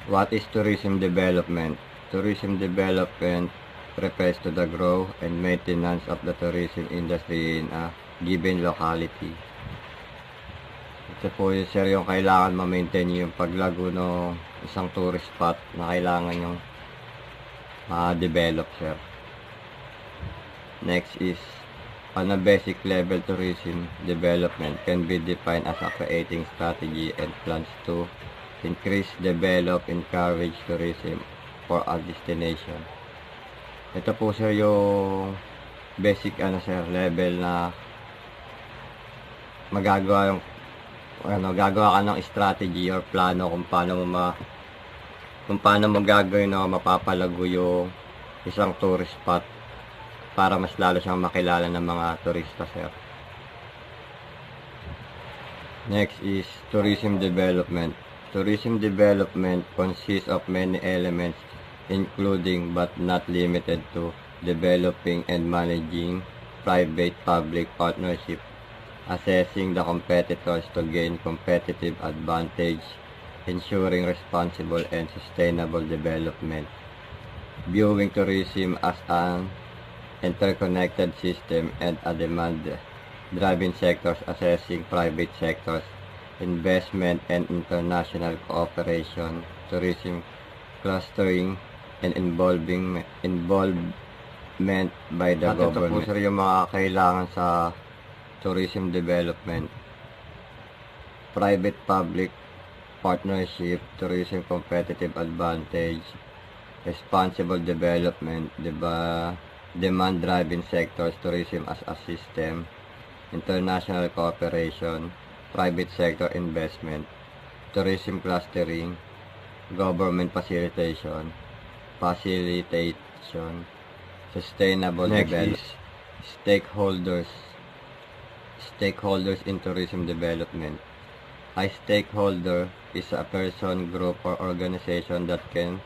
What is tourism development? Tourism development refers to the growth and maintenance of the tourism industry in a given locality. Ito po yung sir yung kailangan ma-maintain yung paglago ng isang tourist spot na kailangan yung develop sir. Next is, on a basic level, tourism development can be defined as a creating strategy and plans to increase, develop, encourage tourism for a destination. Ito po sir yung basic sir, level na magagawa yung gagawa ka ng strategy or plano kung paano mo gagawin o mapapalago yung isang tourist spot para mas lalo siyang makilala ng mga turista sir. Next is tourism development. Tourism development consists of many elements including but not limited to developing and managing private-public partnership, assessing the competitors to gain competitive advantage, ensuring responsible and sustainable development, viewing tourism as an interconnected system and a demand-driven sectors, assessing private sectors investment and international cooperation, tourism clustering, and involvement by the government. Ito po sir yung mga kailangan sa tourism development. Private-public partnership, tourism competitive advantage, responsible development, demand-driven sectors, tourism as a system, international cooperation, private sector investment, tourism clustering, government facilitation, sustainable development. Stakeholders in tourism development. A stakeholder is a person, group, or organization that can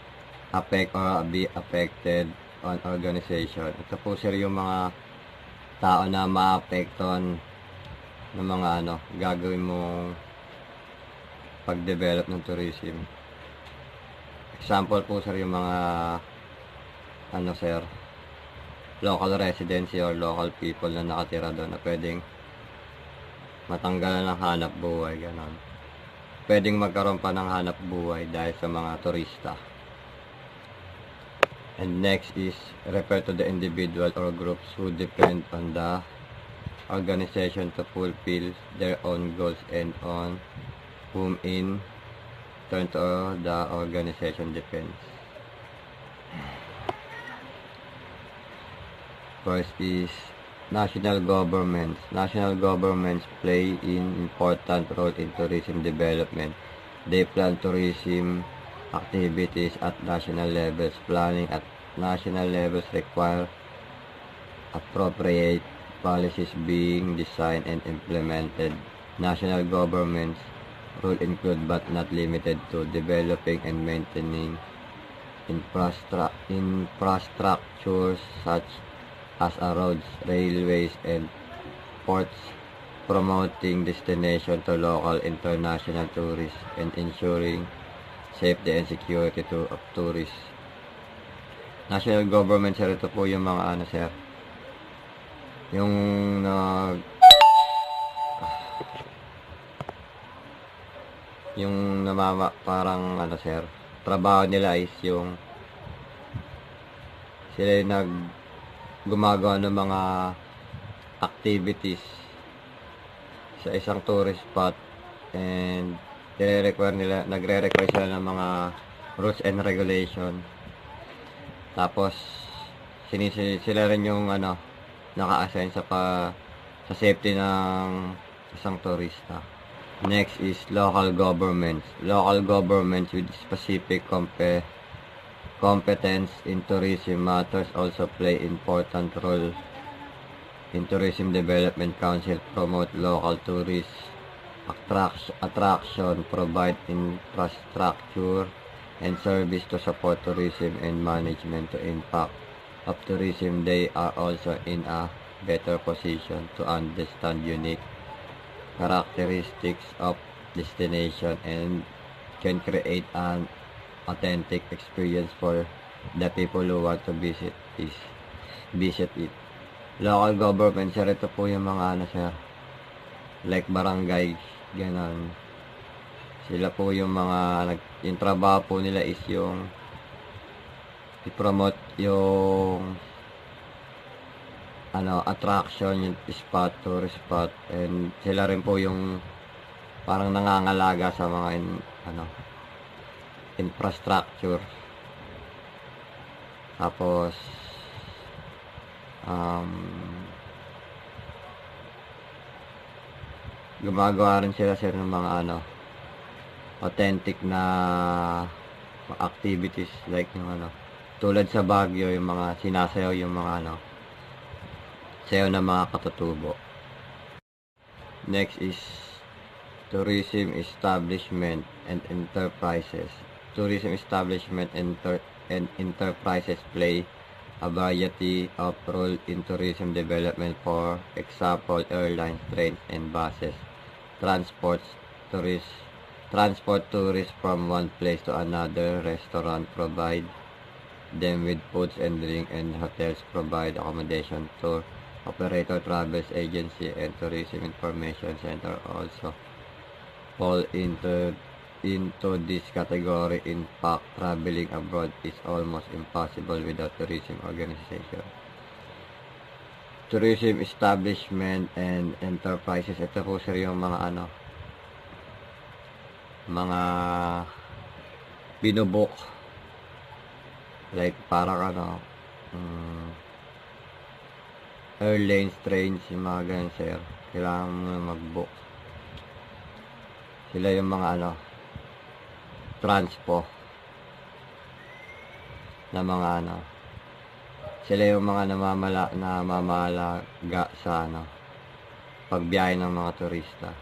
affect or be affected on organization. Ito po sir yung mga tao na maapektuhan ng mga gagawin mong pag-develop ng tourism. Example po sir yung mga sir, local residency or local people na nakatira doon na pwedeng matanggalan ng hanap buhay, ganon. Pwedeng magkaroon pa ng hanap buhay dahil sa mga turista. And next is refer to the individual or groups who depend on the organization to fulfill their own goals and on whom in turn to the organization depends. First is national governments. National governments play an important role in tourism development. They plan tourism activities at national levels. Planning at national levels require appropriate policies being designed and implemented. National governments role include but not limited to developing and maintaining infrastructures such as roads, railways, and ports, promoting destination to local international tourists, and ensuring safety and security of tourists. National government sir, ito po yung mga sir, yung parang sir, trabaho nila is yung sila yung gumagawa ng mga activities sa isang tourist spot and nagre-require sila ng mga rules and regulation. Tapos sila rin yung naka-assign sa safety ng isang turista. Next is local governments. Local governments with specific competence in tourism matters also play important role in tourism development. Council promote local tourist attraction, provide infrastructure and service to support tourism and management to impact of tourism. They are also in a better position to understand unique characteristics of destination and can create an authentic experience for the people who want to visit it. Local government, sir, ito po yung mga ano, sir, like barangay, ganon. Sila po yung mga, yung trabaho po nila is yung i-promote yung attraction, yung spot, tourist spot, and sila rin po yung parang nangangalaga sa mga infrastructure. Tapos gumagawa rin sila, sir, ng mga authentic na activities, like yung tulad sa Baguio, yung mga sinasayaw, yung mga sayaw ng mga katutubo. Next is tourism establishment and enterprises. Tourism establishment and enterprises play a variety of role in tourism development. For example, airlines, trains, and buses transport tourists from one place to another. Restaurant provide them with foods and drink, and hotels provide accommodation. Tour operator, travels agency, and tourism information center also fall into this category. In fact, traveling abroad is almost impossible without tourism organization. Tourism establishment and enterprises, ito po, sir, yung mga mga binubook, like parang airlines, trains, yung mga ganun, sir. Kailangan mo mag-book. Sila yung mga transpo na mga sila yung mga namamalaga sa pagbiyahe ng mga turista.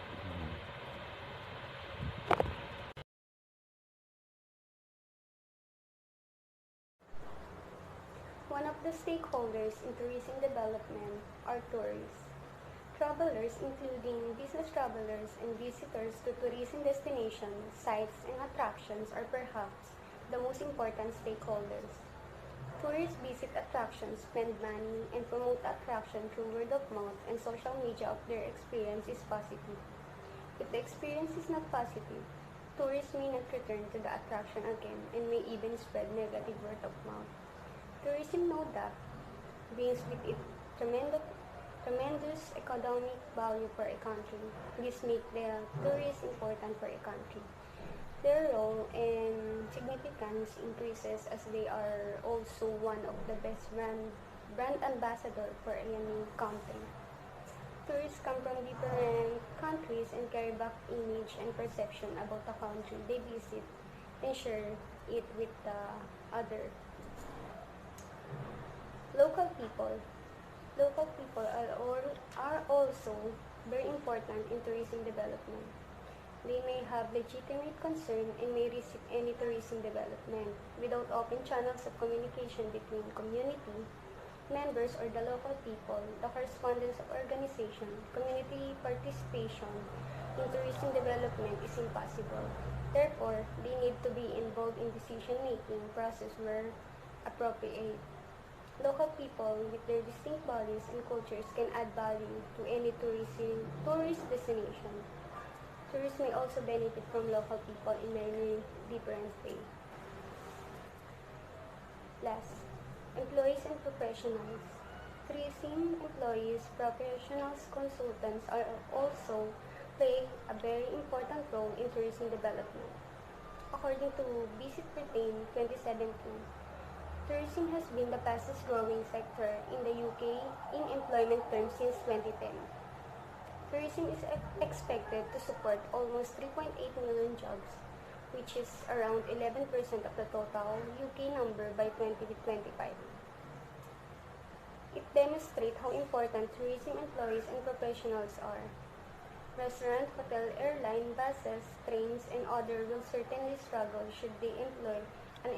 One of the stakeholders in tourism development are tourists. Travelers, including business travelers and visitors to tourism destinations, sites, and attractions, are perhaps the most important stakeholders. Tourists visit attractions, spend money, and promote attraction through word of mouth and social media if their experience is positive. If the experience is not positive, tourists may not return to the attraction again and may even spread negative word of mouth. Tourism, no doubt, brings with it tremendous economic value for a country. This makes the tourists important for a country. Their role and significance increases as they are also one of the best brand ambassador for any country. Tourists come from different countries and carry back image and perception about the country they visit and share it with the other. Local people are also very important in tourism development. They may have legitimate concern and may receive any tourism development. Without open channels of communication between community members or the local people, the correspondence of organization, community participation in tourism development is impossible. Therefore, they need to be involved in decision-making process where appropriate. Local people with their distinct values and cultures can add value to any tourist destination. Tourists may also benefit from local people in many different ways. Last, employees and professionals. Tourism employees, professionals, consultants are also play a very important role in tourism development. According to Visit Britain 2017, tourism has been the fastest growing sector in the UK in employment terms since 2010. Tourism is expected to support almost 3.8 million jobs, which is around 11% of the total UK number by 2025. It demonstrates how important tourism employees and professionals are. Restaurant, hotel, airline, buses, trains, and other will certainly struggle should they employ an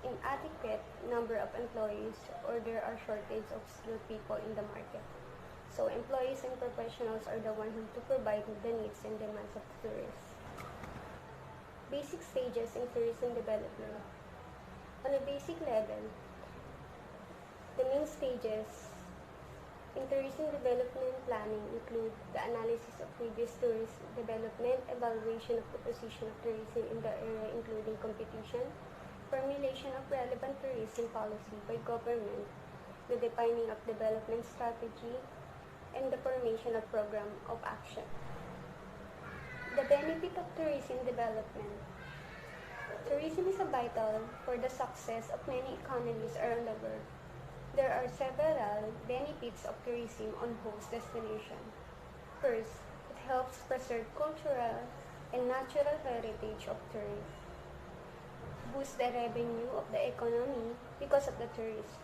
inadequate number of employees or there are shortage of skilled people in the market. So employees and professionals are the ones who to provide the needs and demands of the tourists. Basic stages in tourism development. On a basic level, the main stages in tourism development planning include the analysis of previous tourist development, evaluation of the position of tourism in the area including competition, formulation of relevant tourism policy by government, the defining of development strategy, and the formation of program of action. The benefit of tourism development. Tourism is vital for the success of many economies around the world. There are several benefits of tourism on host destination. First, it helps preserve cultural and natural heritage of tourists, boost the revenue of the economy because of the tourists,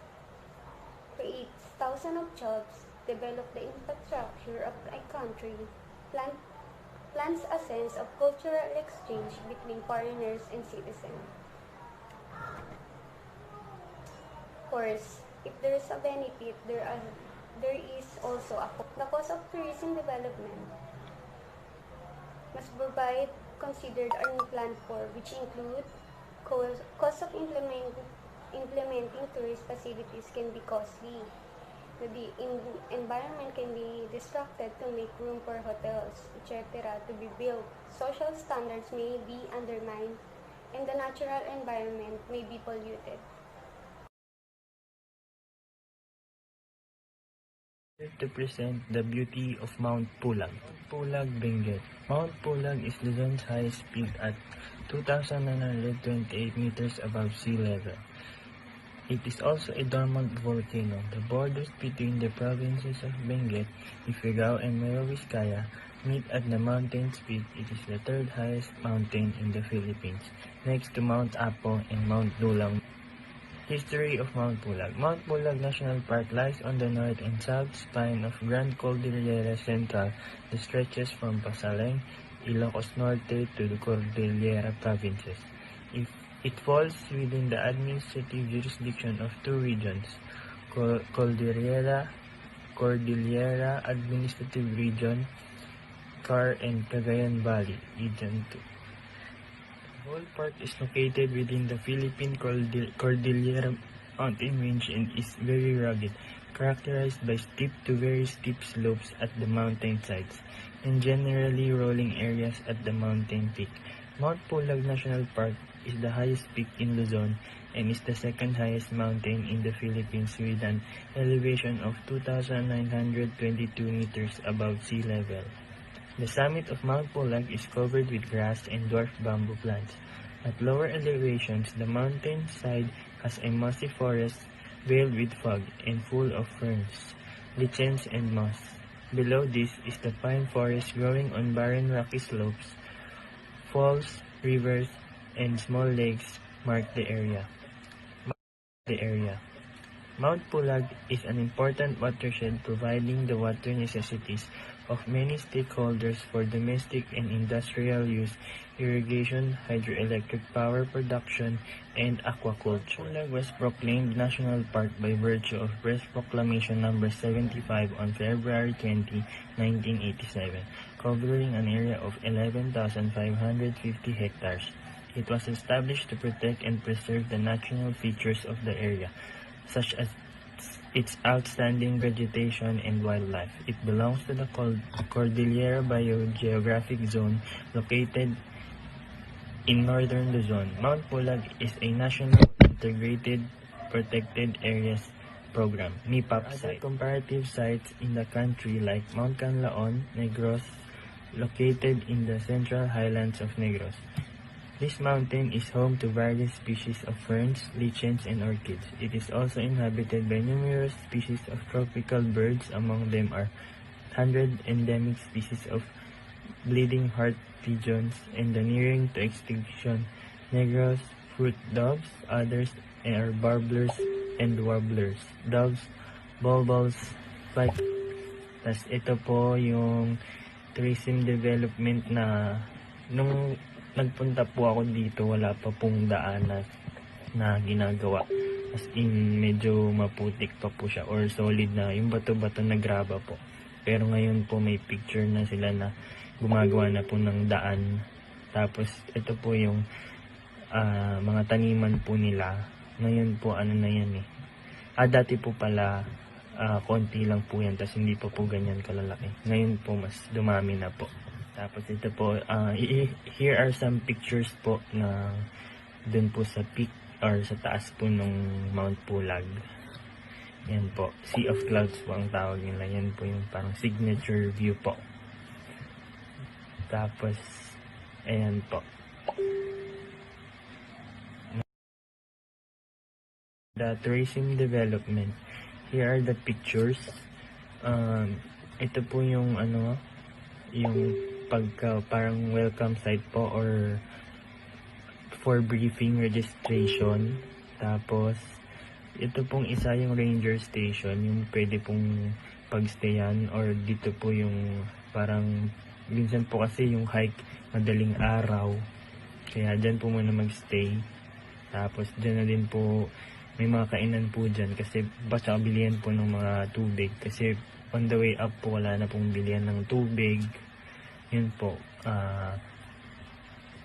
creates thousands of jobs, develop the infrastructure of a country, plants a sense of cultural exchange between foreigners and citizens. Of course, if there is a benefit, there is also a cost. The cost of tourism development must provide, considered, and planned for, which include cost of implementing tourist facilities can be costly. The environment can be disrupted to make room for hotels, etc. to be built. Social standards may be undermined, and the natural environment may be polluted. To present the beauty of Mount Pulag. Pulag, Benguet. Mount Pulag is Luzon's highest peak at 2,928 meters above sea level. It is also a dormant volcano. The borders between the provinces of Benguet, Ifugao, and Nueva Vizcaya meet at the mountain's peak. It is the third highest mountain in the Philippines, next to Mount Apo and Mount Dulang. History of Mount Pulag. Mount Pulag National Park lies on the north and south spine of Grand Cordillera Central that stretches from Pasaleng, Ilocos Norte to the Cordillera provinces. It falls within the administrative jurisdiction of two regions, Cordillera Administrative Region, CAR, and Cagayan Valley, Region 2. The whole park is located within the Philippine Cordillera mountain range and is very rugged, characterized by steep to very steep slopes at the mountain sides, and generally rolling areas at the mountain peak. Mount Pulag National Park is the highest peak in Luzon and is the second highest mountain in the Philippines with an elevation of 2,922 meters above sea level. The summit of Mount Pulag is covered with grass and dwarf bamboo plants. At lower elevations, the mountain side has a mossy forest veiled with fog and full of ferns, lichens, and moss. Below this is the pine forest growing on barren rocky slopes. Falls, rivers, and small lakes mark the area. Mount Pulag is an important watershed providing the water necessities of many stakeholders for domestic and industrial use, irrigation, hydroelectric power production, and aquaculture. Pulag was proclaimed National Park by virtue of Press Proclamation No. 75 on February 20, 1987, covering an area of 11,550 hectares. It was established to protect and preserve the natural features of the area, such as its outstanding vegetation and wildlife. It belongs to the Cordillera Biogeographic Zone located in northern Luzon. Mount Pulag is a National Integrated Protected Areas Program (NIPAP) site. Other comparative sites in the country like Mount Canlaon, Negros, located in the central highlands of Negros. This mountain is home to various species of ferns, lichens, and orchids. It is also inhabited by numerous species of tropical birds. Among them are 100 endemic species of bleeding heart pigeons and the nearing to extinction Negros fruit doves. Others are warblers and warblers, doves, bulbuls, like. Tas ito po yung tourism development na nung nagpunta po ako dito, wala pa pong daan na ginagawa. As in, medyo maputik pa po siya or solid na yung bato-bato na graba po. Pero ngayon po may picture na sila na gumagawa na po ng daan Tapos ito po yung mga taniman po nila. Ngayon po ano na yan eh. Dati po pala konti lang po yan, tapos hindi pa po ganyan kalalaki. Ngayon po mas dumami na po. Tapos ito po, here are some pictures po na dun po sa peak or sa taas po ng Mount Pulag. Yan po, Sea of Clouds po ang tawag nila. Yan po yung parang signature view po. Tapos, ayan po. The tourism development. Here are the pictures. Ito po yung yung parang welcome site po or for briefing registration. Tapos ito pong isa yung ranger station, yung pwede pong pagstayan, or dito po yung parang minsan po kasi yung hike madaling araw. Kaya dyan po muna magstay. Tapos dyan na din po may mga kainan po dyan kasi basta bilihan po ng mga tubig kasi on the way up po wala na pong bilihan ng tubig. Yun po.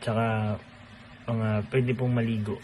Tsaka pwede pong maligo